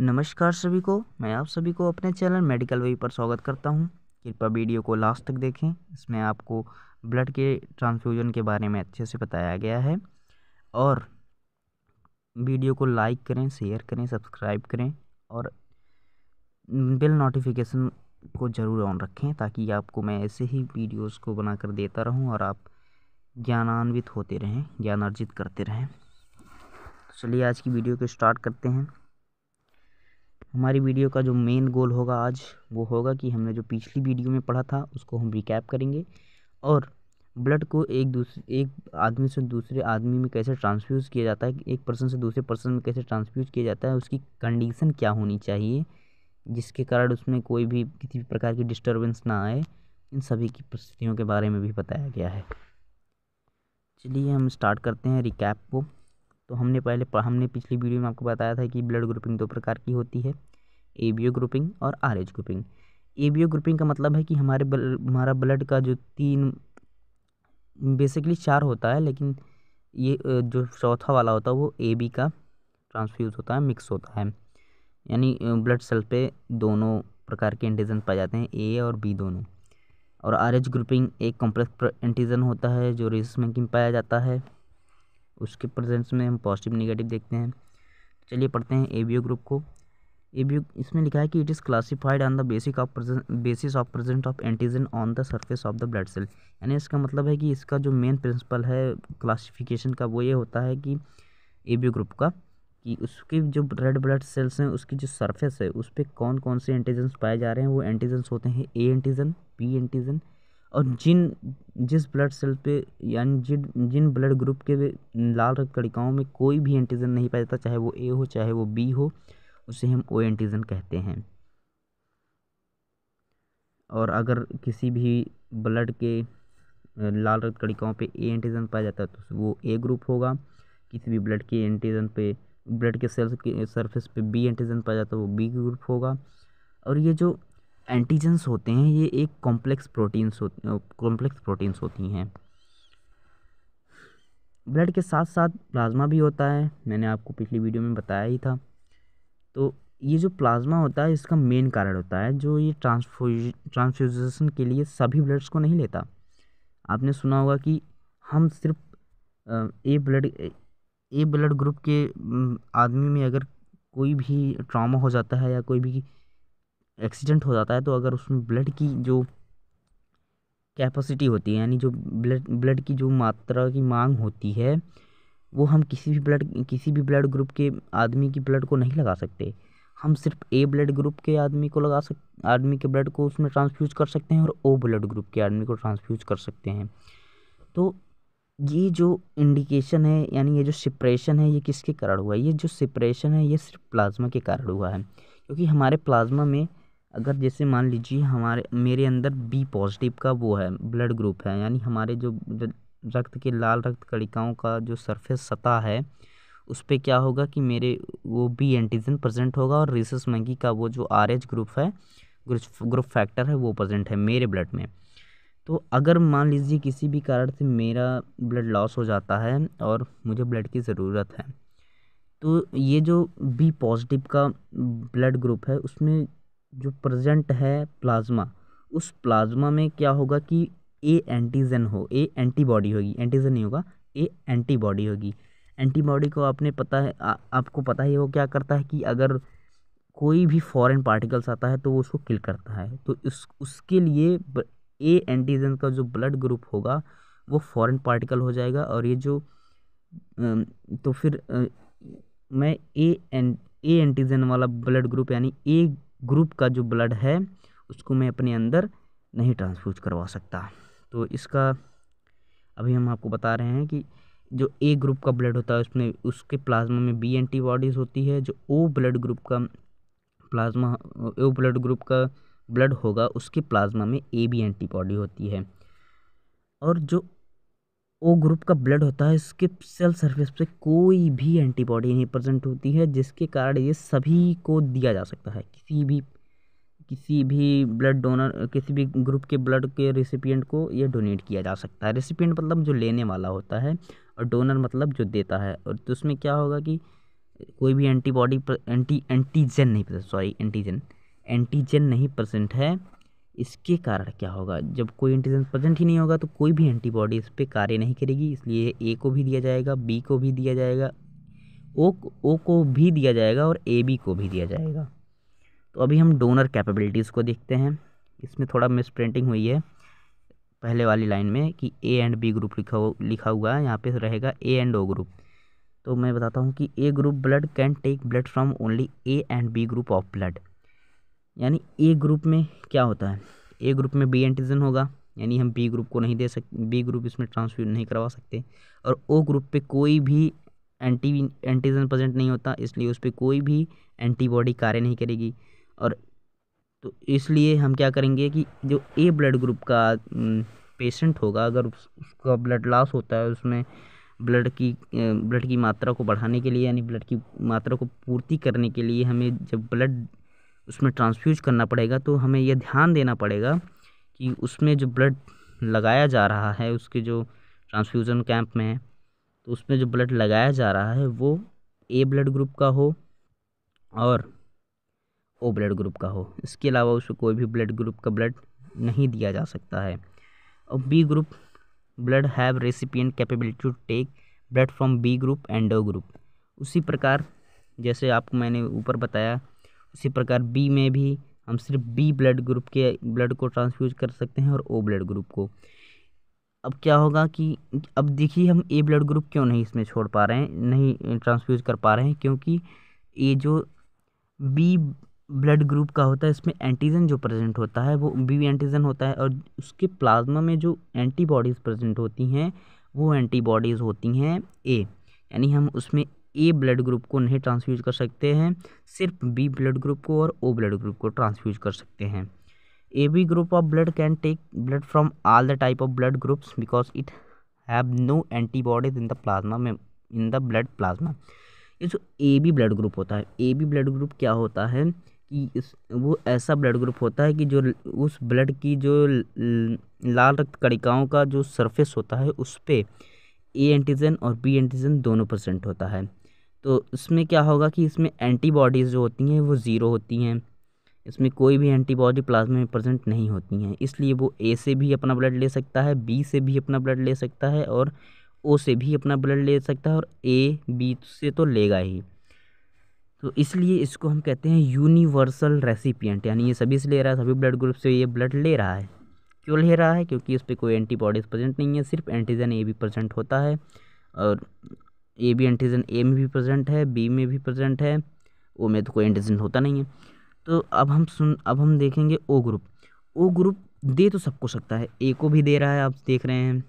नमस्कार सभी को। मैं आप सभी को अपने चैनल मेडिकल वे पर स्वागत करता हूं। कृपया वीडियो को लास्ट तक देखें। इसमें आपको ब्लड के ट्रांसफ्यूजन के बारे में अच्छे से बताया गया है। और वीडियो को लाइक करें, शेयर करें, सब्सक्राइब करें और बेल नोटिफिकेशन को ज़रूर ऑन रखें ताकि आपको मैं ऐसे ही वीडियोस को बनाकर देता रहूं और आप ज्ञानान्वित होते रहें, ज्ञान अर्जित करते रहें। चलिए आज की वीडियो को स्टार्ट करते हैं। हमारी वीडियो का जो मेन गोल होगा आज वो होगा कि हमने जो पिछली वीडियो में पढ़ा था उसको हम रिकैप करेंगे और ब्लड को एक आदमी से दूसरे आदमी में कैसे ट्रांसफ्यूज़ किया जाता है, एक पर्सन से दूसरे पर्सन में कैसे ट्रांसफ्यूज़ किया जाता है, उसकी कंडीशन क्या होनी चाहिए जिसके कारण उसमें कोई भी किसी भी प्रकार की डिस्टर्बेंस ना आए। इन सभी की परिस्थितियों के बारे में भी बताया गया है। चलिए हम स्टार्ट करते हैं रिकैप को। तो हमने पिछली वीडियो में आपको बताया था कि ब्लड ग्रुपिंग दो प्रकार की होती है, एबीओ ग्रुपिंग और आरएच ग्रुपिंग। एबीओ ग्रुपिंग का मतलब है कि हमारा ब्लड का जो बेसिकली 4 होता है, लेकिन ये जो चौथा वाला होता है वो एबी का ट्रांसफ्यूज होता है, मिक्स होता है। यानी ब्लड सेल पे दोनों प्रकार के एंटीजन पाए जाते हैं, ए और बी दोनों। और आरएच ग्रुपिंग एक कॉम्प्लेक्स एंटीजन होता है जो रेसिस में पाया जाता है, उसके प्रेजेंस में हम पॉजिटिव नेगेटिव देखते हैं। चलिए पढ़ते हैं एबीओ ग्रुप को। एबीओ इसमें लिखा है कि it is classified on the basis of present of antigen on the surface of the blood cell. यानी इसका मतलब है कि इसका जो मेन प्रिंसिपल है क्लासिफिकेशन का वो ये होता है कि एबीओ ग्रुप का कि उसके जो रेड ब्लड सेल्स हैं उसकी जो सरफेस है उस पर कौन कौन से एंटीजन्स पाए जा रहे हैं। वो एंटीजन्स होते हैं ए एंटीजन, बी एंटीजन और जिस ब्लड सेल पे यानी जिन ब्लड ग्रुप के लाल रक्त कणिकाओं में कोई भी एंटीजन नहीं पाया जाता, चाहे वो ए हो चाहे वो बी हो, उसे हम ओ एंटीजन कहते हैं। और अगर किसी भी ब्लड के लाल रक्त कणिकाओं पे ए एंटीजन पाया जाता है तो वो ए ग्रुप होगा। किसी भी ब्लड के एंटीजन पे ब्लड के सेल्स के सरफेस पे बी एंटीजन पाया जाता है वो बी ग्रुप होगा। और ये जो एंटीजन्स होते हैं ये एक कॉम्प्लेक्स प्रोटीन्स होती हैं। ब्लड के साथ साथ प्लाज्मा भी होता है, मैंने आपको पिछली वीडियो में बताया ही था। तो ये जो प्लाज्मा होता है इसका मेन कारण होता है जो ये ट्रांसफ्यूजन के लिए सभी ब्लड्स को नहीं लेता। आपने सुना होगा कि हम सिर्फ ए ब्लड ग्रुप के आदमी में अगर कोई भी ट्रॉमा हो जाता है या कोई भी एक्सीडेंट हो जाता है तो अगर उसमें ब्लड की जो कैपेसिटी होती है यानी जो ब्लड की जो मात्रा की मांग होती है वो हम किसी भी ब्लड ग्रुप के आदमी की ब्लड को नहीं लगा सकते। हम सिर्फ ए ब्लड ग्रुप के आदमी के ब्लड को उसमें ट्रांसफ्यूज कर सकते हैं और ओ ब्लड ग्रुप के आदमी को ट्रांसफ्यूज कर सकते हैं। तो ये जो इंडिकेशन है यानी ये जो सेपरेशन है ये किसके कारण हुआ है? ये जो सेपरेशन है ये सिर्फ प्लाज्मा के कारण हुआ है, क्योंकि हमारे प्लाज्मा में अगर जैसे मान लीजिए मेरे अंदर बी पॉजिटिव का वो है ब्लड ग्रुप है, यानी हमारे जो रक्त के लाल रक्त कणिकाओं का जो सरफेस सतह है उस पर क्या होगा कि मेरे वो बी एंटीजन प्रेजेंट होगा और रेसिस मंकी का वो जो आरएच ग्रुप है, ग्रुप फैक्टर है, वो प्रेजेंट है मेरे ब्लड में। तो अगर मान लीजिए किसी भी कारण से मेरा ब्लड लॉस हो जाता है और मुझे ब्लड की ज़रूरत है तो ये जो बी पॉजिटिव का ब्लड ग्रुप है उसमें जो प्रेजेंट है प्लाज्मा, उस प्लाज्मा में क्या होगा कि ए एंटीजन हो, ए एंटीबॉडी होगी, एंटीजन नहीं होगा, ए एंटीबॉडी होगी। एंटीबॉडी को आपको पता है वो क्या करता है कि अगर कोई भी फॉरेन पार्टिकल्स आता है तो वो उसको किल करता है। तो उसके लिए ए एंटीजन का जो ब्लड ग्रुप होगा वो फॉरेन पार्टिकल हो जाएगा। और ये जो तो फिर मैं ए एंटीजन वाला ब्लड ग्रुप यानी ए ग्रुप का जो ब्लड है उसको मैं अपने अंदर नहीं ट्रांसफ्यूज करवा सकता। तो इसका अभी हम आपको बता रहे हैं कि जो ए ग्रुप का ब्लड होता है उसमें उसके प्लाज्मा में बी एंटीबॉडीज़ होती है। जो ओ ब्लड ग्रुप का ब्लड होगा उसके प्लाज्मा में ए बी एंटीबॉडी होती है। और जो ओ ग्रुप का ब्लड होता है इसके सेल सरफेस पे कोई भी एंटीबॉडी नहीं प्रेजेंट होती है, जिसके कारण ये सभी को दिया जा सकता है। किसी भी ब्लड डोनर, किसी भी ग्रुप के ब्लड के रेसिपिएंट को ये डोनेट किया जा सकता है। रेसिपिएंट मतलब जो लेने वाला होता है और डोनर मतलब जो देता है। और तो उसमें क्या होगा कि कोई भी एंटीबॉडी एंटीजन नहीं प्रेजेंट है, इसके कारण क्या होगा, जब कोई एंटीजन प्रेजेंट ही नहीं होगा तो कोई भी एंटीबॉडी इस पर कार्य नहीं करेगी, इसलिए ए को भी दिया जाएगा, बी को भी दिया जाएगा, ओ को भी दिया जाएगा और ए बी को भी दिया जाएगा। तो अभी हम डोनर कैपेबिलिटीज़ को देखते हैं। इसमें थोड़ा मिस प्रिंटिंग हुई है पहले वाली लाइन में कि ए एंड बी ग्रुप लिखा हुआ है, यहाँ पे रहेगा ए एंड ओ ग्रुप। तो मैं बताता हूँ कि A group blood can take blood from only A and B group of blood. यानी ए ग्रुप में क्या होता है, ए ग्रुप में बी एंटीजन होगा, यानी हम बी ग्रुप को नहीं दे सकते, बी ग्रुप इसमें ट्रांसफ्यूज नहीं करवा सकते। और ओ ग्रुप पे कोई भी एंटीजन प्रेजेंट नहीं होता, इसलिए उस पर कोई भी एंटीबॉडी कार्य नहीं करेगी। और तो इसलिए हम क्या करेंगे कि जो ए ब्लड ग्रुप का पेशेंट होगा, अगर उसका ब्लड लॉस होता है, उसमें ब्लड की मात्रा को बढ़ाने के लिए, यानी ब्लड की मात्रा को पूर्ति करने के लिए हमें जब ब्लड उसमें ट्रांसफ्यूज करना पड़ेगा, तो हमें यह ध्यान देना पड़ेगा कि उसमें जो ब्लड लगाया जा रहा है, उसके जो ट्रांसफ्यूज़न कैंप में है, तो उसमें जो ब्लड लगाया जा रहा है वो ए ब्लड ग्रुप का हो और ओ ब्लड ग्रुप का हो। इसके अलावा उसमें कोई भी ब्लड ग्रुप का ब्लड नहीं दिया जा सकता है। और B group blood have recipient capability to take blood from B group and O group. उसी प्रकार जैसे आपको मैंने ऊपर बताया, उसी प्रकार बी में भी हम सिर्फ बी ब्लड ग्रुप के ब्लड को ट्रांसफ्यूज कर सकते हैं और ओ ब्लड ग्रुप को। अब क्या होगा कि अब देखिए हम ए ब्लड ग्रुप क्यों नहीं इसमें छोड़ पा रहे हैं, नहीं ट्रांसफ्यूज कर पा रहे हैं, क्योंकि ये जो बी ब्लड ग्रुप का होता है, इसमें एंटीजन जो प्रेजेंट होता है वो बी एंटीजन होता है, और उसके प्लाज्मा में जो एंटीबॉडीज़ प्रेजेंट होती हैं वो एंटीबॉडीज़ होती हैं ए। यानी हम उसमें ए ब्लड ग्रुप को नहीं ट्रांसफ्यूज कर सकते हैं, सिर्फ बी ब्लड ग्रुप को और ओ ब्लड ग्रुप को ट्रांसफ्यूज कर सकते हैं। A B group of blood can take blood from all the type of blood groups because it have no antibodies in the plasma में, इन द ब्लड प्लाज्मा। ये जो A B blood group होता है, A B blood group क्या होता है कि वो ऐसा ब्लड ग्रुप होता है कि जो उस ब्लड की जो लाल रक्त कणिकाओं का जो सरफेस होता है उस पर ए एंटीजन और बी एंटीजन दोनों प्रेजेंट होता है। तो इसमें क्या होगा कि इसमें एंटीबॉडीज़ जो होती हैं वो ज़ीरो होती हैं, इसमें कोई भी एंटीबॉडी प्लाज्मा में प्रेजेंट नहीं होती हैं, इसलिए वो ए से भी अपना ब्लड ले सकता है, बी से भी अपना ब्लड ले सकता है और ओ से भी अपना ब्लड ले सकता है, और ए बी से तो लेगा ही। तो इसलिए इसको हम कहते हैं यूनिवर्सल रेसिपिएंट, यानी ये सभी से ले रहा है, सभी ब्लड ग्रुप से ये ब्लड ले रहा है। क्यों ले रहा है? क्योंकि उस पर कोई एंटीबॉडीज़ प्रेजेंट नहीं है, सिर्फ एंटीजन ए भी प्रेजेंट होता है, और ए बी एंटीजन ए में भी प्रेजेंट है, बी में भी प्रेजेंट है, ओ में तो कोई एंटीजन होता नहीं है। तो अब हम देखेंगे ओ ग्रुप। ओ ग्रुप दे तो सबको सकता है, ए को भी दे रहा है, आप देख रहे हैं,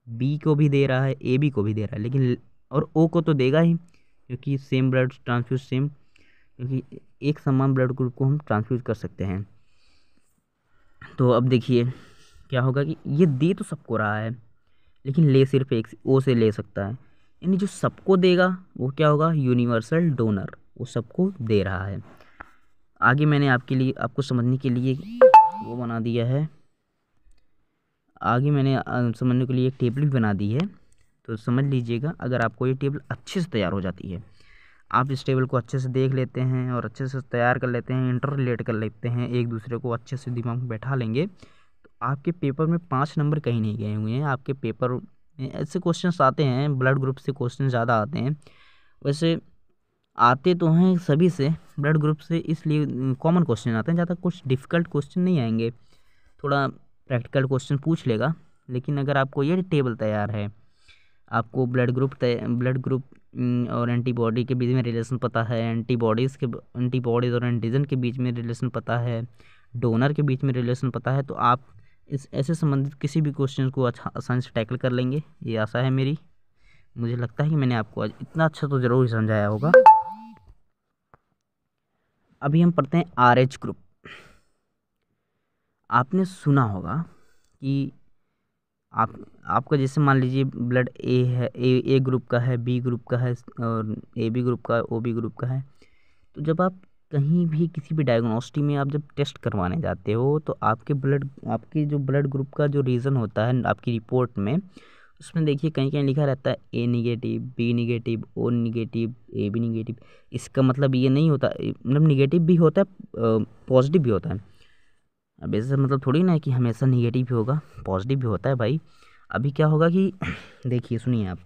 बी को भी दे रहा है, ए बी को भी दे रहा है, लेकिन और ओ को तो देगा ही, क्योंकि सेम ब्लड ट्रांसफ्यूज सेम, क्योंकि एक समान ब्लड ग्रुप को हम ट्रांसफ्यूज कर सकते हैं। तो अब देखिए क्या होगा कि ये दे तो सबको रहा है, लेकिन ले सिर्फ एक ओ से ले सकता है, यानी जो सबको देगा वो क्या होगा, यूनिवर्सल डोनर, वो सबको दे रहा है। आगे मैंने आपको समझने के लिए वो बना दिया है, आगे मैंने समझने के लिए एक टेबल भी बना दी है, तो समझ लीजिएगा। अगर आपको ये टेबल अच्छे से तैयार हो जाती है, आप इस टेबल को अच्छे से देख लेते हैं और अच्छे से तैयार कर लेते हैं, इंटर रिलेट कर लेते हैं, एक दूसरे को अच्छे से दिमाग में बैठा लेंगे, तो आपके पेपर में 5 नंबर कहीं नहीं गए हुए हैं। आपके पेपर में ऐसे क्वेश्चंस आते हैं, ब्लड ग्रुप से क्वेश्चन ज़्यादा आते हैं, वैसे आते तो हैं सभी से, ब्लड ग्रुप से इसलिए कॉमन क्वेश्चन आते हैं, ज़्यादा कुछ डिफ़िकल्ट क्वेश्चन नहीं आएंगे, थोड़ा प्रैक्टिकल क्वेश्चन पूछ लेगा। लेकिन अगर आपको ये टेबल तैयार है, आपको ब्लड ग्रुप और एंटीबॉडी के बीच में रिलेशन पता है, एंटीबॉडीज़ और एंटीजन के बीच में रिलेशन पता है, डोनर के बीच में रिलेशन पता है, तो आप इस ऐसे संबंधित किसी भी क्वेश्चन को अच्छा आसानी से टैकल कर लेंगे, ये आशा है मेरी। मुझे लगता है कि मैंने आपको आज इतना अच्छा तो ज़रूर ही समझाया होगा। अभी हम पढ़ते हैं RH ग्रुप। आपने सुना होगा कि आपका जैसे मान लीजिए ब्लड ए है, ए ग्रुप का है, बी ग्रुप का है और ए बी ग्रुप का, ओ बी ग्रुप का है। तो जब आप कहीं भी किसी भी डायग्नोस्टिक में आप जब टेस्ट करवाने जाते हो, तो आपके जो ब्लड ग्रुप का जो रीज़न होता है आपकी रिपोर्ट में, उसमें देखिए कहीं कहीं लिखा रहता है A negative, B negative, O negative, A B negative. इसका मतलब ये नहीं होता, मतलब निगेटिव भी होता है पॉजिटिव भी होता है। अब ऐसा मतलब थोड़ी ना है कि हमेशा निगेटिव ही होगा, पॉजिटिव भी होता है भाई। अभी क्या होगा कि देखिए सुनिए आप,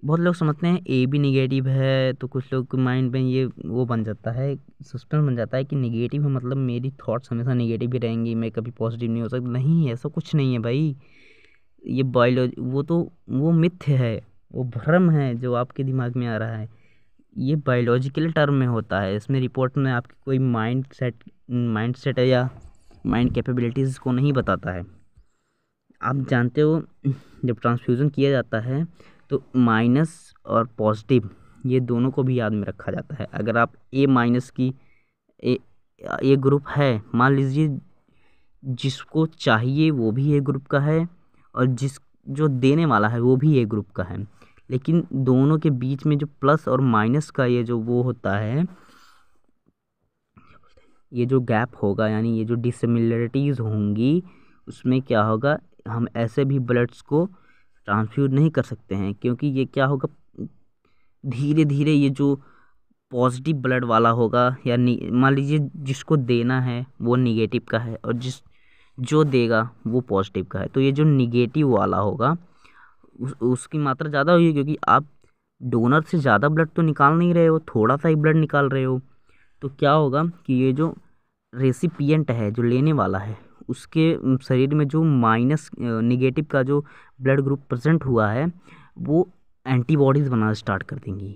बहुत लोग समझते हैं ए बी निगेटिव है, तो कुछ लोग के माइंड में ये वो बन जाता है, सस्पेंस बन जाता है कि निगेटिव है मतलब मेरी थॉट्स हमेशा निगेटिव ही रहेंगी, मैं कभी पॉजिटिव नहीं हो सकता। नहीं, ऐसा कुछ नहीं है भाई। ये बायोलॉजी वो तो वो मिथ्य है, वो भ्रम है जो आपके दिमाग में आ रहा है। ये बायोलॉजिकल टर्म में होता है, इसमें रिपोर्ट में आपकी कोई माइंड सेट है या माइंड कैपेबिलिटीज़ को नहीं बताता है। आप जानते हो जब ट्रांसफ्यूज़न किया जाता है तो माइनस और पॉजिटिव ये दोनों को भी याद में रखा जाता है। अगर आप ए माइनस की ए ए ग्रुप है, मान लीजिए जिसको चाहिए वो भी ए ग्रुप का है और जो देने वाला है वो भी ए ग्रुप का है, लेकिन दोनों के बीच में जो प्लस और माइनस का ये जो वो होता है, ये जो गैप होगा यानी ये जो डिसिमिलरिटीज़ होंगी, उसमें क्या होगा, हम ऐसे भी ब्लड्स को ट्रांसफ्यूज नहीं कर सकते हैं, क्योंकि ये क्या होगा, धीरे धीरे ये जो पॉजिटिव ब्लड वाला होगा या मान लीजिए जिसको देना है वो निगेटिव का है और जो देगा वो पॉजिटिव का है, तो ये जो निगेटिव वाला होगा उसकी मात्रा ज़्यादा होगी, क्योंकि आप डोनर से ज़्यादा ब्लड तो निकाल नहीं रहे हो, थोड़ा सा ही ब्लड निकाल रहे हो। तो क्या होगा कि ये जो रेसिपिएंट है, जो लेने वाला है, उसके शरीर में जो माइनस निगेटिव का जो ब्लड ग्रुप प्रेजेंट हुआ है वो एंटीबॉडीज़ बनाना स्टार्ट कर देंगी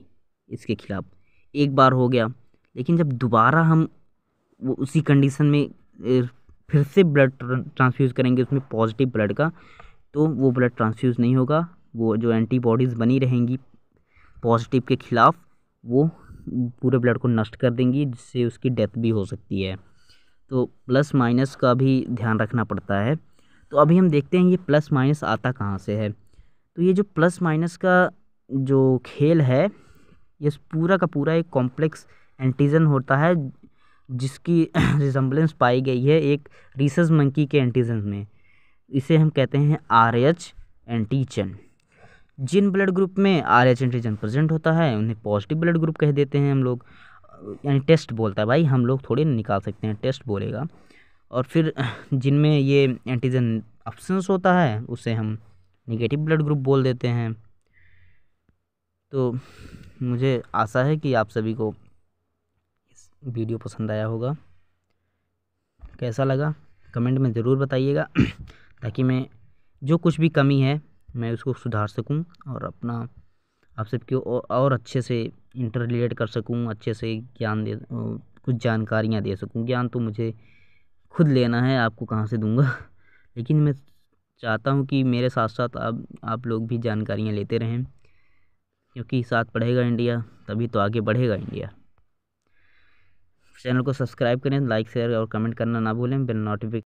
इसके खिलाफ। एक बार हो गया, लेकिन जब दोबारा हम वो उसी कंडीशन में फिर से ब्लड ट्रांसफ्यूज़ करेंगे उसमें पॉजिटिव ब्लड का, तो वो ब्लड ट्रांसफ्यूज़ नहीं होगा। वो जो एंटीबॉडीज़ बनी रहेंगी पॉजिटिव के खिलाफ वो पूरे ब्लड को नष्ट कर देंगी, जिससे उसकी डेथ भी हो सकती है। तो प्लस माइनस का भी ध्यान रखना पड़ता है। तो अभी हम देखते हैं ये प्लस माइनस आता कहाँ से है। तो ये जो प्लस माइनस का जो खेल है, ये पूरा का पूरा एक कॉम्प्लेक्स एंटीजन होता है जिसकी रिजम्बलेंस पाई गई है एक रीसस मंकी के एंटीजन में। इसे हम कहते हैं RH एंटीजन। जिन ब्लड ग्रुप में RH एंटीजन प्रेजेंट होता है उन्हें पॉजिटिव ब्लड ग्रुप कह देते हैं हम लोग, यानी टेस्ट बोलता है भाई, हम लोग थोड़े ना निकाल सकते हैं, टेस्ट बोलेगा। और फिर जिनमें ये एंटीजन एब्सेंस होता है उसे हम निगेटिव ब्लड ग्रुप बोल देते हैं। तो मुझे आशा है कि आप सभी को इस वीडियो पसंद आया होगा। कैसा लगा कमेंट में ज़रूर बताइएगा ताकि मैं जो कुछ भी कमी है मैं उसको सुधार सकूं और अपना आप सबकी और अच्छे से इंटर रिलेट कर सकूं, अच्छे से ज्ञान दे कुछ जानकारियां दे सकूं। ज्ञान तो मुझे खुद लेना है, आपको कहाँ से दूंगा लेकिन मैं चाहता हूं कि मेरे साथ साथ आप लोग भी जानकारियां लेते रहें, क्योंकि साथ बढ़ेगा इंडिया तभी तो आगे बढ़ेगा इंडिया। चैनल को सब्सक्राइब करें, लाइक शेयर और कमेंट करना ना भूलें, बेल नोटिफिकेशन